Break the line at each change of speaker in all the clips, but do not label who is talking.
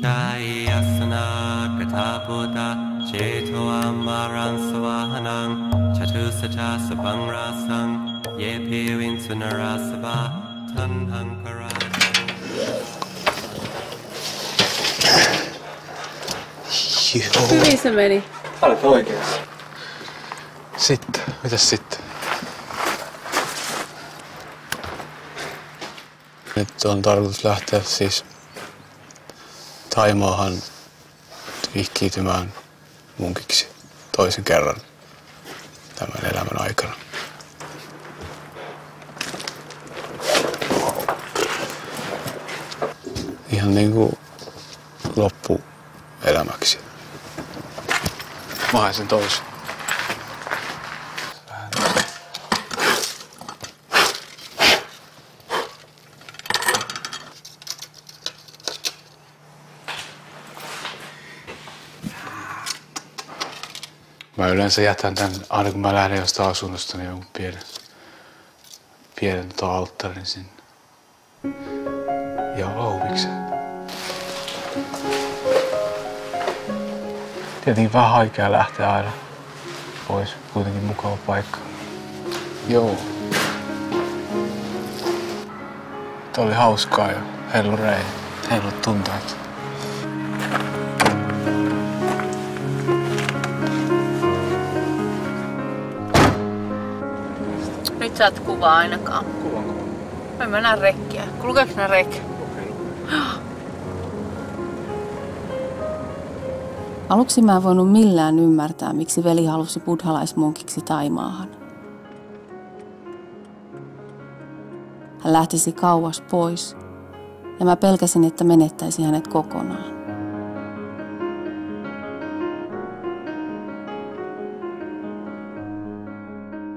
Jayasana Katabuddha Jeto Amaran Swahanang Chatusata Sabangrasang Yepi Vinsunarasava Tanhankara.
Hyvin se meni.
Olet oikeassa.
Sitten, mitäs sitten? Nyt on tarkoitus lähteä siis Thaimaahan vihkiytymään munkiksi toisen kerran tämän elämän aikana. Ihan niinku loppuelämäksi. Mä haen sen toisen. Mä yleensä jätän tän, aina kun mä lähden jostain asunnosta, niin jonkun pienen alttarin sinne. Ja auviksi. Tietenkin vähän haikea lähteä aina pois. Kuitenkin mukava paikka. Joo. Tää oli hauskaa ja hellurei. Hellut tunteet.
Nyt sä et kuvaa ainakaan. Me mennään rekkiä. Kulkeeko ne rekkiä?
Aluksi mä en voinut millään ymmärtää, miksi veli halusi buddhalaismunkiksi Thaimaahan. Hän lähtisi kauas pois, ja mä pelkäsin, että menettäisi hänet kokonaan.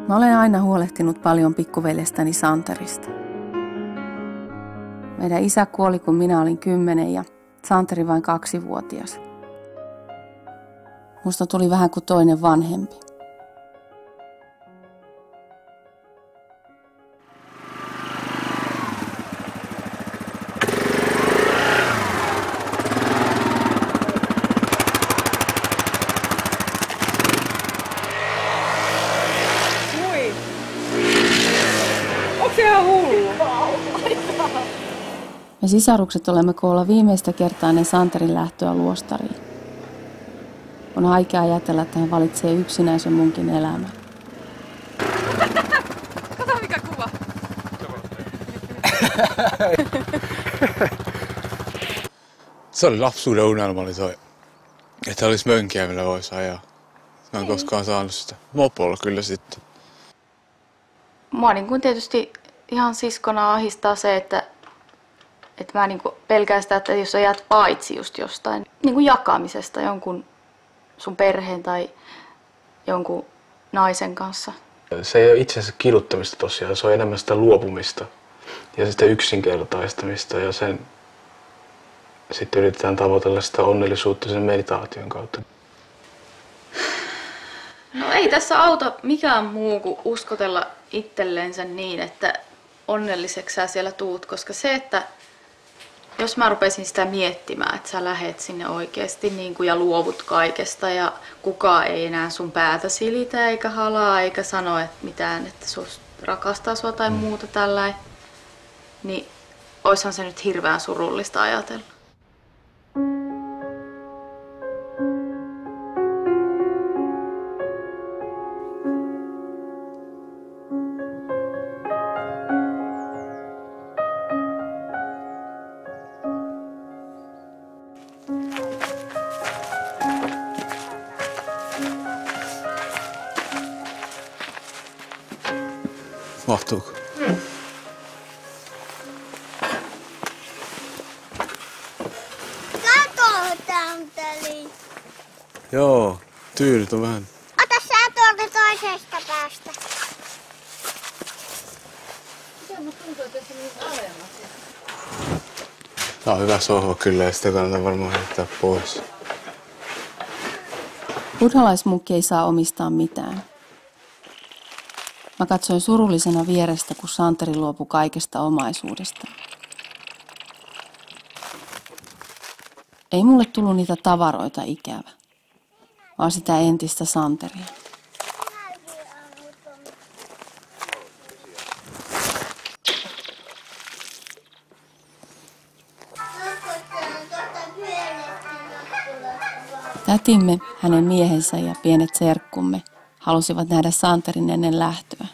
Mä olen aina huolehtinut paljon pikkuveljestäni Santerista. Meidän isä kuoli, kun minä olin 10 ja Santeri vain 2-vuotias. Musta tuli vähän kuin toinen vanhempi. Me sisarukset olemme koolla viimeistä kertaa ennen Santerin lähtöä luostariin. On haikea ajatella, että hän valitsee yksinäisen munkin elämän.
Kato mikä kuva.
Se oli lapsuuden unelma, oli toi, että olisi mönkiä, millä voisi ajaa. Mä en koskaan saanut sitä. Mopolla kyllä sitten.
Mua niin kuin tietysti ihan siskona ahistaa se, että mä niin kuin pelkään sitä, että jos sä jäät paitsi just jostain niin kuin jakamisesta jonkun sun perheen tai jonkun naisen kanssa.
Se ei ole itse asiassa kiduttamista tosiaan, se on enemmän sitä luopumista ja sitä yksinkertaistamista ja sen sitten yritetään tavoitella sitä onnellisuutta sen meditaation kautta.
No ei tässä auta mikään muu kuin uskotella itsellensä niin, että onnelliseksi sä siellä tuut, koska se, että jos mä rupesin sitä miettimään, että sä lähet sinne oikeasti niin kuin ja luovut kaikesta ja kukaan ei enää sun päätä silitä eikä halaa eikä sano että mitään, että rakastaa sua tai muuta tällainen, niin oishan se nyt hirveän surullista ajatella.
Mahtuuko?
Kato,
Joo, tyynyt on vähän.
ota sä tuolta toisesta päästä.
Tää on hyvä sohva kyllä ja sitä kannattaa varmaan heittää pois.
Buddhalaismunkki ei saa omistaa mitään. Mä katsoin surullisena vierestä, kun Santeri luopui kaikesta omaisuudesta.
Ei mulle tullut niitä tavaroita ikävä, vaan sitä entistä Santeria. Tätimme, hänen miehensä ja pienet serkkumme halusivat nähdä Santerin ennen lähtöä.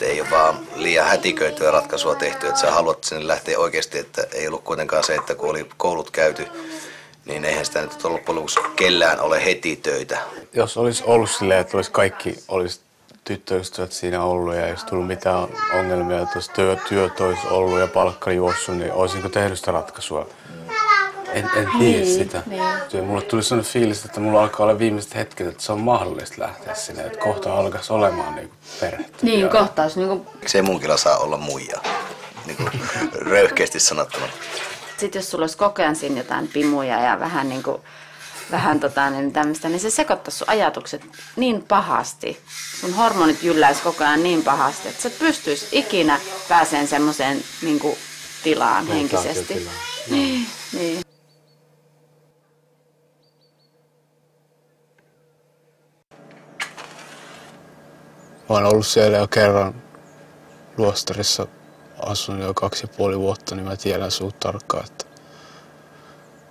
Ei ole vaan liian hätiköityä ratkaisua tehty, että sä haluat sinne lähteä oikeasti, että ei ollut kuitenkaan se, että kun oli koulut käyty, niin eihän sitä nyt loppujen lopuksi kellään ole heti töitä.
Jos olisi ollut silleen, että olisi tyttöystävät siinä ollut ja ei olisi tullut mitään ongelmia, että jos työt olisi ollut ja palkka juossut, niin olisinko tehnyt sitä ratkaisua? En tiedä sitä. Niin. Mulle tuli sellainen fiilis, että mulla alkaa olla viimeiset hetket, että se on mahdollista lähteä sinne, että kohta alkaisi olemaan niin perhettä.
Niin, kohta olisi niin kuin...
Se munkilla saa olla muija, niin röyhkeästi sanottuna.
Sitten jos sulla olisi koko ajan siinä jotain pimuja ja vähän niin tämmöistä, niin se sekoittaisi sun ajatukset niin pahasti. Sun hormonit jylläisi koko ajan niin pahasti, että sä et pystyisi ikinä pääseen semmoiseen niin kuin tilaan henkisesti. Niin.
Mä oon ollut siellä jo kerran luostarissa, asunut jo 2,5 vuotta, niin mä tiedän suht tarkkaan, että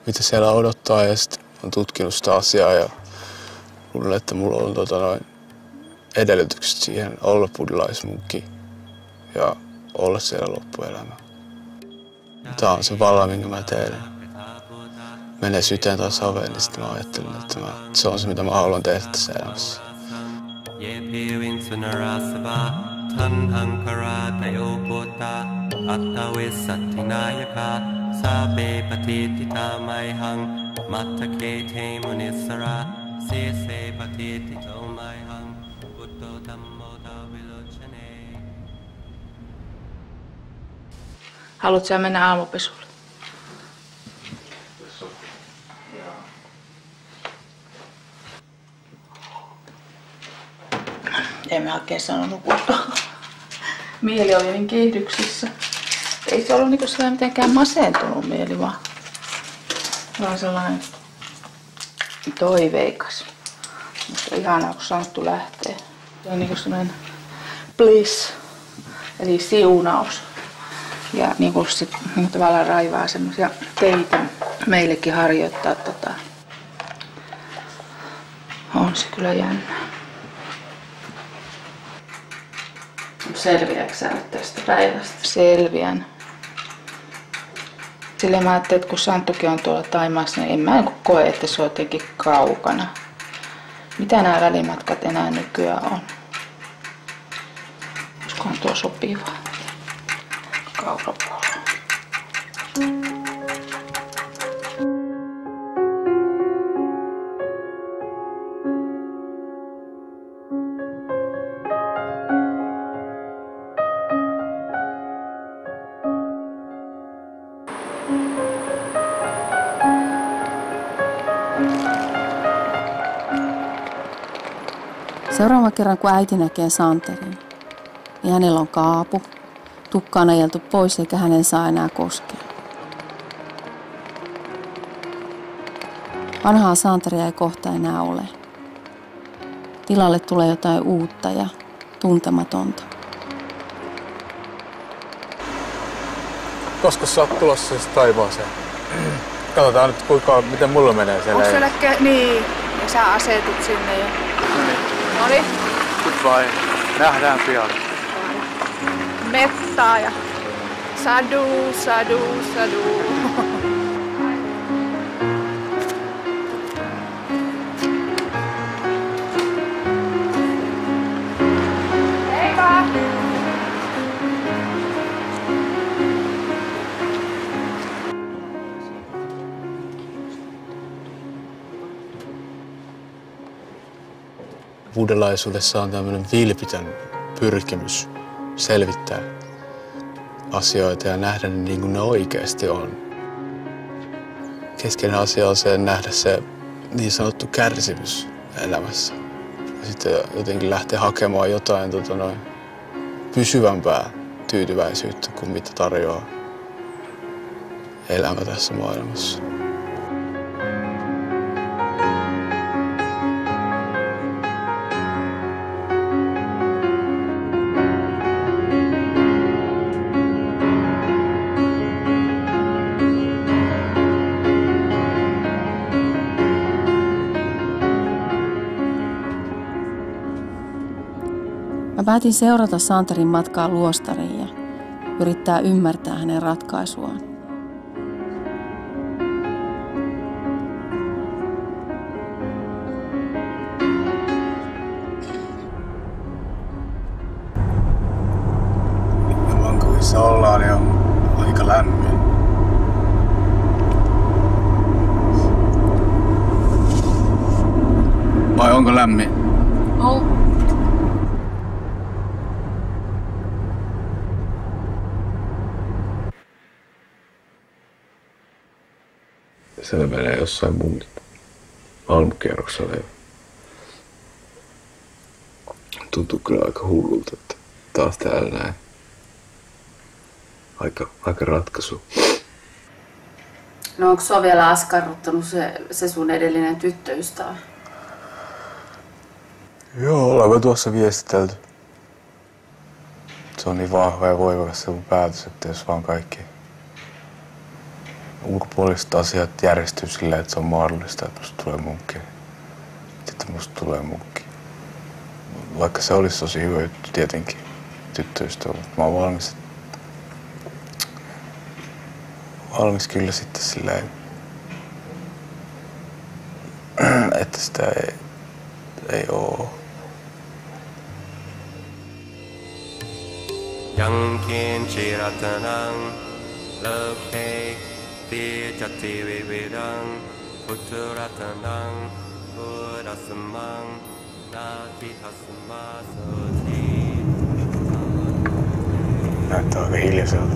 mitä siellä odottaa. Ja sitten olen tutkinut sitä asiaa ja luulen, että mulla on edellytykset siihen olla buddhalaismunkki ja olla siellä loppuelämää. Tää on se valla, minkä mä teen. Menee syteen tai saveen, niin sitten mä ajattelin, että se on se, mitä mä haluan tehdä tässä elämässä.
Haluatko sä mennä aamupesulle? En mä oikein sanonut nukuttua. Mieli oli niin kiihdyksissä. Ei se ollut niinku sellainen mitenkään masentunut mieli, vaan sellainen toiveikas. Musta on ihanaa, kun sanottu lähtee. Se on niinku sellainen bliss, eli siunaus. Ja niinku sit niinku tavallaan raivaa semmosia teitä meillekin harjoittaa On se kyllä jännä.
Selviääkö sä nyt tästä päivästä?
Selviän. Silleen mä ajattelin, että kun Santtukin on tuolla Thaimaassa, niin en mä koe, että se on jotenkin kaukana. Mitä nämä välimatkat enää nykyään on? Olisikohan tuo sopivaa? Kaurapuolella.
Seuraavan kerran, kun äiti näkee Santerin, niin hänellä on kaapu, tukka on ajeltu pois eikä hänen saa enää koskea. Vanhaa Santeria ei kohta enää ole. Tilalle tulee jotain uutta ja tuntematonta.
Koska sä oot tulossa siis Taivaaseen? Katsotaan nyt, miten mulla menee siellä.
Onko siellä niin, ja sä asetut sinne jo. Noniin.
Goodbye. Nähdään pian.
Mettaa ja sadu. Heippa!
Buddhalaisuudessa on tämmöinen vilpitön pyrkimys selvittää asioita ja nähdä ne niin kuin ne oikeasti on. Keskeinen asia on se nähdä se niin sanottu kärsimys elämässä. Ja sitten jotenkin lähteä hakemaan jotain pysyvämpää tyytyväisyyttä kuin mitä tarjoaa elämä tässä maailmassa.
Mä päätin seurata Santerin matkaa luostariin ja yrittää ymmärtää hänen ratkaisuaan.
Vankilassa ollaan ja on aika lämmin. Vai onko lämmin?
Oh.
Siellä menee jossain mun aamukerroksella ja tuntuu kyllä aika hullulta, että taas täällä näin. Aika ratkaisu.
No onko sua vielä askarruttanut se sun edellinen tyttöystävä?
Joo, ollaan me tuossa viestitelty. Se on niin vahva ja voimakas se mun päätös, että jos vaan kaikki ulkopuoliset asiat järjestyy sillä, että se on mahdollista, että musta tulee munkki. Sitten musta tulee munkki. Vaikka se olisi tosi hyvä juttu tietenkin tyttöystävä, mutta mä oon valmis kyllä sitten sillä, että sitä ei oo.
Yankin chiratanang lokhe Tijati vividang Putturatanang Buddhasamang Natithasmasoti.
Näyttää aika hiljaiselta.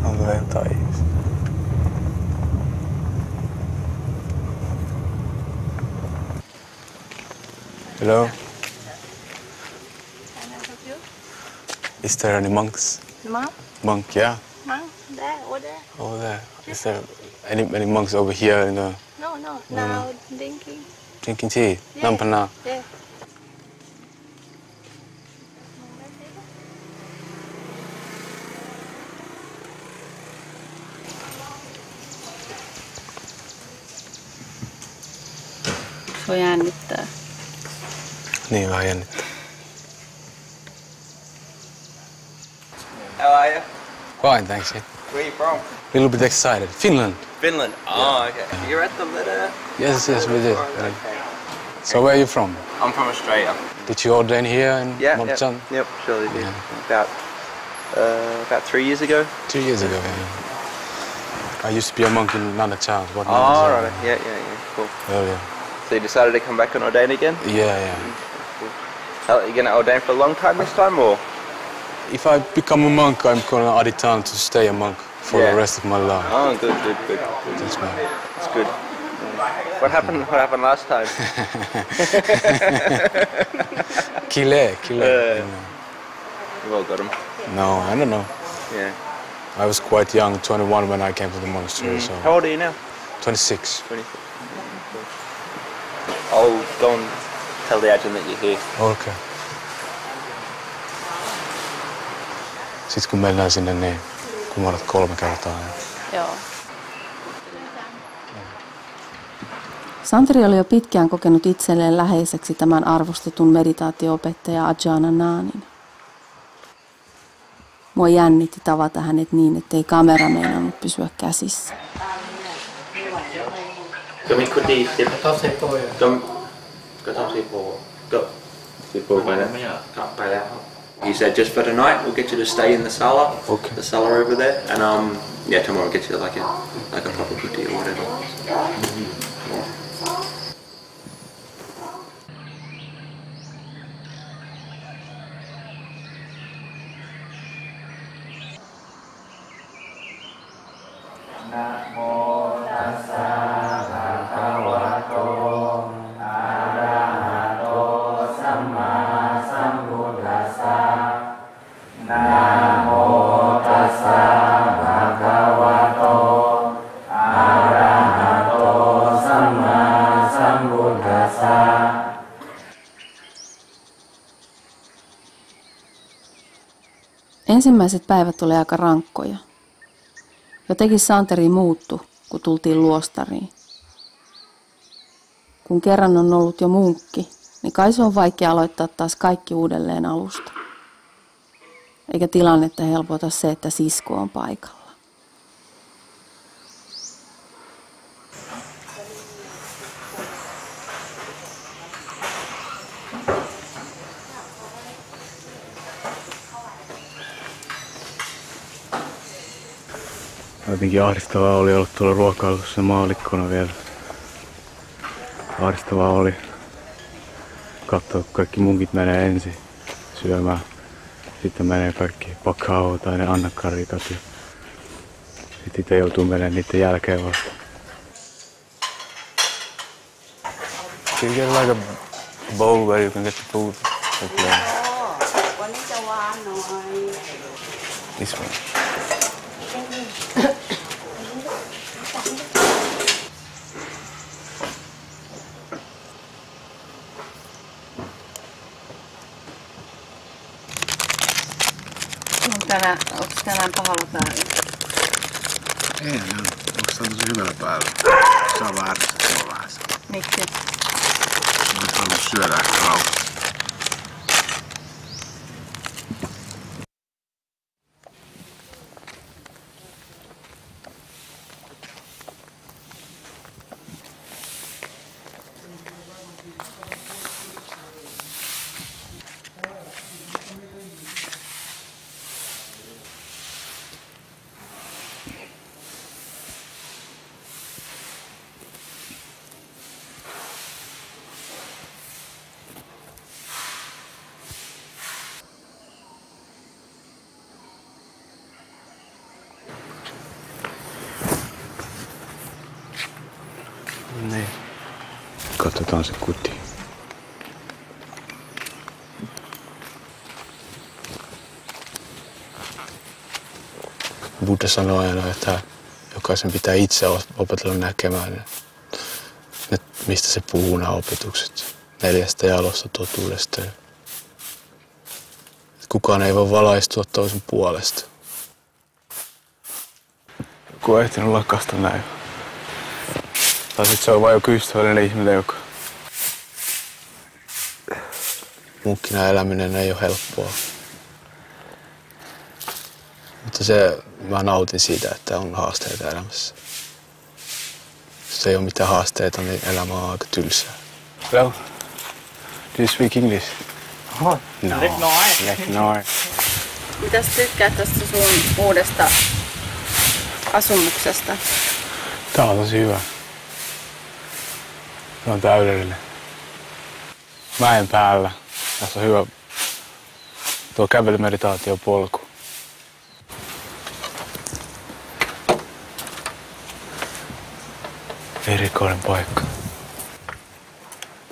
Onko jotain ihmistä? Hello? Is there any monks?
Monk?
Monk, yeah.
Monk? There, over there.
Over there. Is there any monks over here in the
No, now drinking.
drinking tea?
Yeah.
Nampana.
Yeah.
Se jännittää.
Niin vähän jännittää.
How are you?
Fine, thanks.
Where are you from?
Little bit excited. Finland.
Finland. Oh, okay. You're at the litter?
Yes, we did.
Okay.
So where are you from?
I'm from Australia.
Did you ordain here in
Yeah,
Montchan?
yep, surely did.
Yeah.
About 3 years ago.
2 years ago, yeah. I used to be a monk in Nana Chance. What
Oh, right. Yeah, cool.
Earlier.
So you decided to come back and ordain again?
Yeah.
Are you going to ordain for a long time this time, or?
If I become a monk, I'm gonna aditan to stay a monk for the rest of my life.
Oh, good.
That's me.
That's good. What happened last time?
Kile.
You've all got them.
No, I don't know.
Yeah.
I was quite young, 21 when I came to the monastery, so...
How old are you now?
26.
26. I'll go and tell the agent that you're here.
Okay. Sitten kun mennään sinne, niin kumarrat 3 kertaa.
Joo.
Santeri oli jo pitkään kokenut itselleen läheiseksi tämän arvostetun meditaatio-opettaja Ajahn Ahanin. Mua jännitti tavata hänet niin, ettei kamera meinannut pysyä käsissä.
He said just for tonight we'll get you to stay in the cellar.
Okay.
The cellar over there, and tomorrow we'll get you like a proper putti or whatever.
Namo
Ensimmäiset päivät oli aika rankkoja. Jotenkin Santeri muuttui, kun tultiin luostariin. Kun kerran on ollut jo munkki, niin kai se on vaikea aloittaa taas kaikki uudelleen alusta. Eikä tilannetta helpota se, että sisko on paikalla.
Jotenkin ahdistavaa oli olla tuolla ruokailussa maallikkona vielä. Ahdistavaa oli katsoa, kun kaikki munkit menee ensin syömään. Sitten menee kaikki pakao tai ne annakkarikat ja sitten itse joutuu menemään niiden jälkeen vasta. Can you get like a bowl where you can get the food? This one.
Onko tänään pahalla päällä?
Ei, onko se tosi hyvällä päällä? Saa vähän ärsyttävää vähän.
Miksi?
Mä haluan syödä ehkä rauhassa. Niin. Katsotaan se kuti. Buddha sanoo aina, että jokaisen pitää itse opetella näkemään, mistä se puhuu nämä opetukset. 4 jalosta totuudesta. Kukaan ei voi valaistua toisen puolesta. Joku on ehtinyt lakasta näin. Tai sit se on vain joku ystävällinen ihminen, joka... Munkkina eläminen ei ole helppoa. Mutta mä nautin siitä, että on haasteita elämässä. Jos ei ole mitään haasteita, niin elämä on aika tylsää. Hello. Do you speak English? No. Noin.
Mitäs tykkäät tästä sun uudesta asumuksesta?
Tää on tosi hyvä. Se on täydellinen. Mäen päällä. Tässä on hyvä tuo kävelymeditaatiopolku. Erikoinen paikka.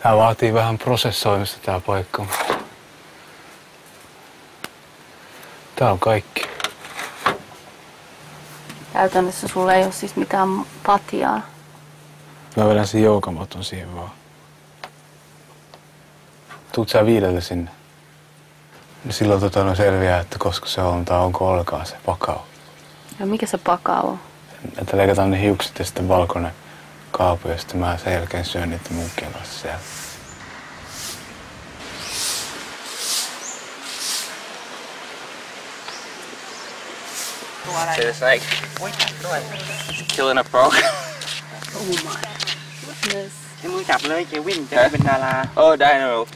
Tää vaatii vähän prosessoimista tää paikka. Tää on kaikki.
Käytännössä sulla ei ole siis mitään patjaa.
Mä vedän sen joukamaton siihen vaan. Tuut sä 5 sinne? Silloin selviää, että koska se on tai onko ollenkaan se pakao.
Ja mikä se pakao on?
Että leikataan ne hiukset ja sitten valkoinen kaapu ja sitten mä sen jälkeen syön niitä munkkien kanssa siellä.
It's like killing a frog.
Oh my goodness.
มึงจับเลยเควินจะได้เป็นดารา
Oh, Dino.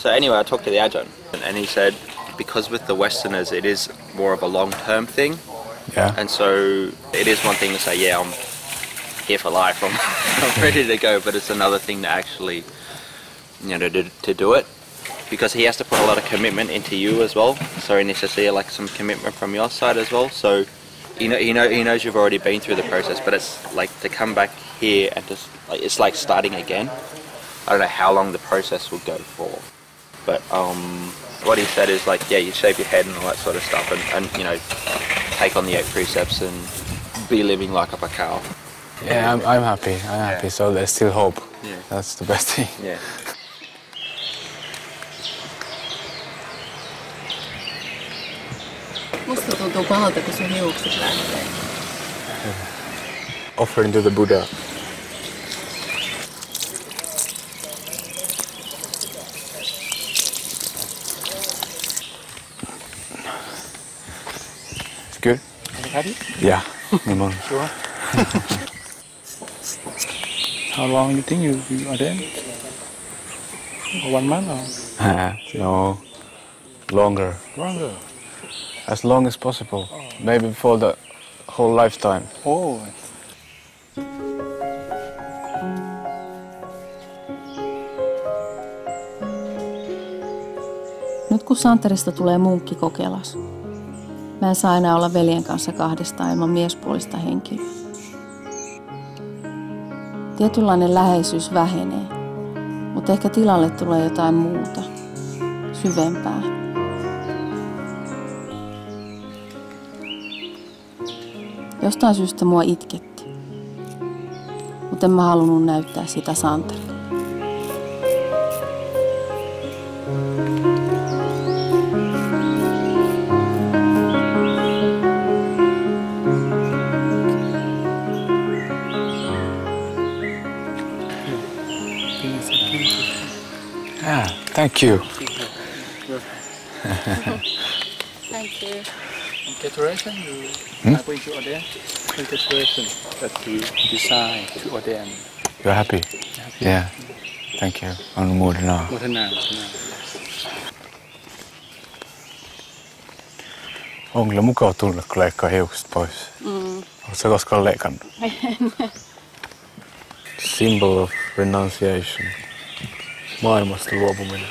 So anyway, I talked to the Ajahn, and he said because with the Westerners it is more of a long-term thing.
Yeah.
And so it is one thing to say, yeah, I'm here for life, I'm ready to go, but it's another thing to actually, to do it. Because he has to put a lot of commitment into you as well. So he needs to see like some commitment from your side as well. So he knows you've already been through the process, but it's like to come back here and just like it's like starting again. I don't know how long the process will go for, but what he said is like, yeah, you shave your head and all that sort of stuff, and take on the 8 precepts and be living like a pakao.
Yeah, I'm happy. I'm happy. So there's still hope.
Yeah.
That's the best thing.
Yeah.
Musta tuntuu pahalta, kun sun hiukset lähtee.
Offering to the Buddha. It's good?
Are you happy?
Yeah. Nimon.
Sure. How long you think you are there? 1 month or?
No. Longer.
Longer?
As long as possible. Maybe for the whole lifetime.
Oh.
Nyt kun Santerista tulee munkki Kokelas, mä en saa enää olla veljen kanssa kahdestaan ilman miespuolista henkilöä. Tietynlainen läheisyys vähenee, mutta ehkä tilalle tulee jotain muuta, syvempää. Jostain syystä mua itketti, mutta en mä halunnut näyttää sitä Santerille.
Thank you.
Thank you.
Decoration, you are going to ordain? Decoration that you design to ordain.
You're happy? Yeah. Thank you. Anumodana.
Mutana.
On kyllä mukava tunne, kun leikkaa hiukset pois. Oletko sä koskaan leikannut? Symbol of renunciation. Maailmasta luopuminen.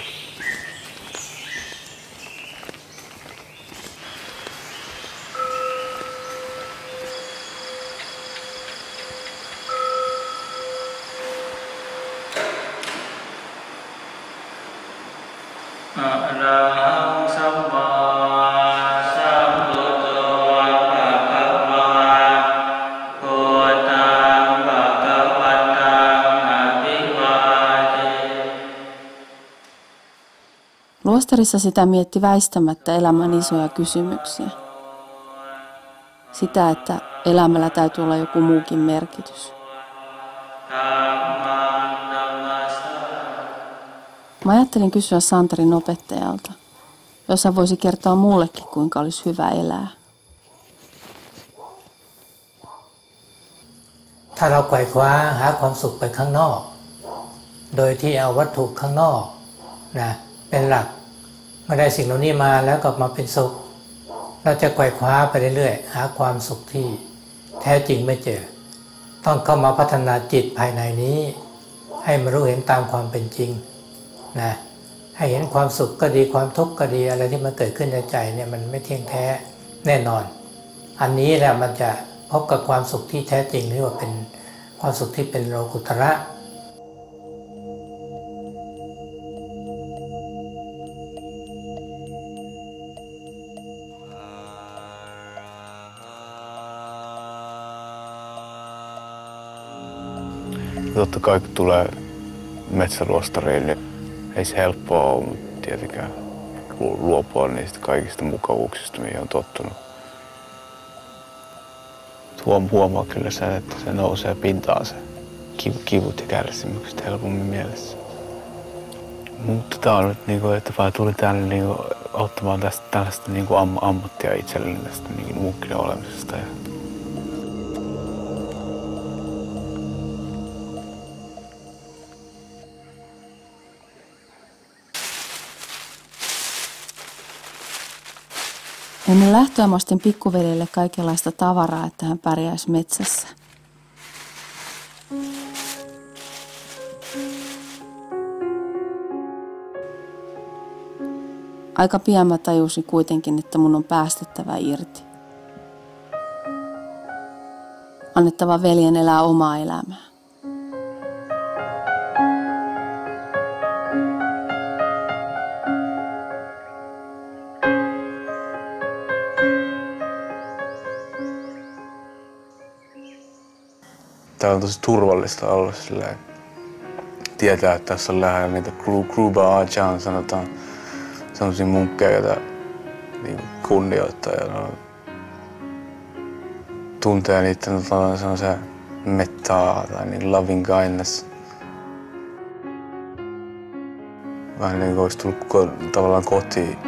Luostarissa sitä mietti väistämättä elämän isoja kysymyksiä. Sitä, että elämällä täytyy olla joku muukin merkitys. Mä ajattelin kysyä Santerin opettajalta, jos hän voisi kertoa mullekin, kuinka olisi hyvä elää.
ถ้าเราไขว่คว้าหาความสุขไปข้างนอกโดยที่เอาวัตถุข้างนอกนะเป็นหลักเมื่อได้สิ่งเหล่านี้มาแล้วก็มาเป็นสุขเราจะไขว่คว้าไปเรื่อยๆหาความสุขที่แท้จริงไม่เจอต้องเข้ามาพัฒนาจิตภายในนี้ให้มารู้เห็นตามความเป็นจริงนะให้เห็นความสุขก็ดีความทุกข์ก็ดีอะไรที่มันเกิดขึ้นในใจเนี่ยมันไม่เที่ยงแท้แน่นอนอันนี้แหละมันจะพบกับความสุขที่แท้จริงที่ว่าเป็นความสุขที่เป็นโลกุตระ
Totta kai kun tulee metsäluostariin, niin ei se helppoa ole, mutta tietenkään luopua niistä kaikista mukavuuksista, mihin on tottunut. Huomaa kyllä sen, että se nousee pintaan se kivut ja kärsimykset helpommin mielessä. Mutta tää on nyt niinku, että vaan tuli tänne niinku ottamaan tällaista niinku ammattia itselleni tästä niinku munkkina olemisesta.
Ennen lähtöä mä ostin pikkuveljelle kaikenlaista tavaraa, että hän pärjäisi metsässä. Aika pian mä tajusin kuitenkin, että mun on päästettävä irti. Annettava veljen elää omaa elämää.
Tää on tosi turvallista olla silleen. Tietää, että tässä on lähellä niitä Kruba Ajahn, sanotaan sellaisia munkkeja, joita niin kunnioittaa ja tuntee niiden sellaisen mettaa tai niin loving kindness. Vähän niin kuin olisi tullut tavallaan kotiin.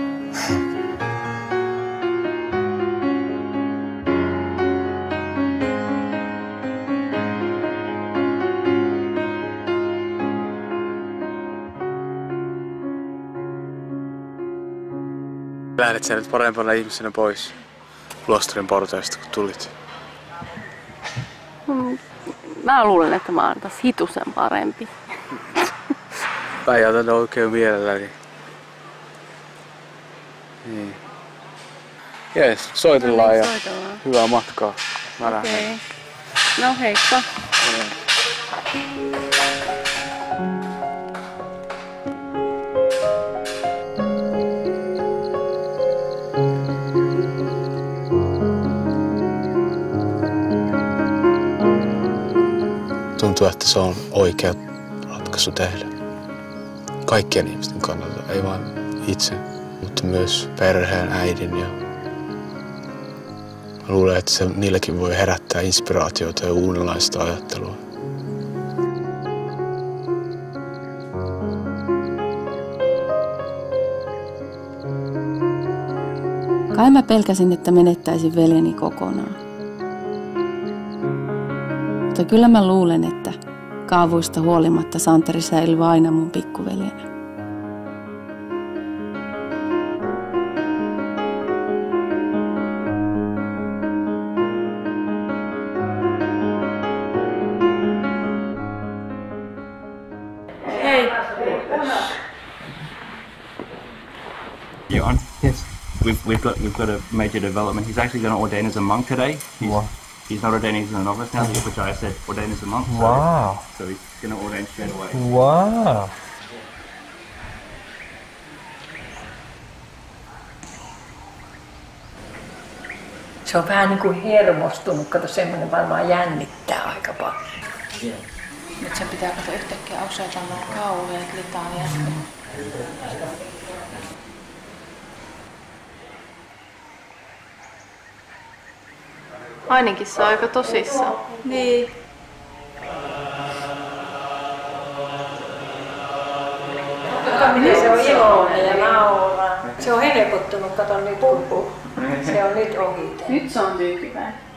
Lähdet sä nyt parempana ihmisenä pois Luostarin portaista, kun tulit?
Mä luulen, että mä oon taas hitusen parempi.
Päijätän oikein mielelläni. Niin. Jees, soitellaan ja hyvää matkaa. Mä lähden.
No heippa.
Tuntuu, että se on oikea ratkaisu tehdä. Kaikkien ihmisten kannalta, ei vain itse, mutta myös perheen, äidin. Ja mä luulen, että se niilläkin voi herättää inspiraatiota ja uudenlaista ajattelua.
Kai mä pelkäsin, että menettäisin veljeni kokonaan. Mutta kyllä mä luulen, että kaavuista huolimatta Santeri säilyy aina mun pikkuveljenä.
Hei.
You on? Yes. We've got a major development. He's actually going to ordain as a monk today. He's not ordaining as a novice now, which I said ordain as a monk.
Wow.
So he's going to ordain straight away.
Wow.
Se on vähän niin kuin hermostunut, kato semmoinen varmaan jännittää aika paljon.
Nyt se pitää kato yhtäkkiä osata nuo kauheat litaniat. Ainakin se on aika tosissaan.
Niin. Se on iloinen ja nauraa. Se on helpottunut, kato nyt kun se on nyt ohi.
Nyt se on tyytyväinen.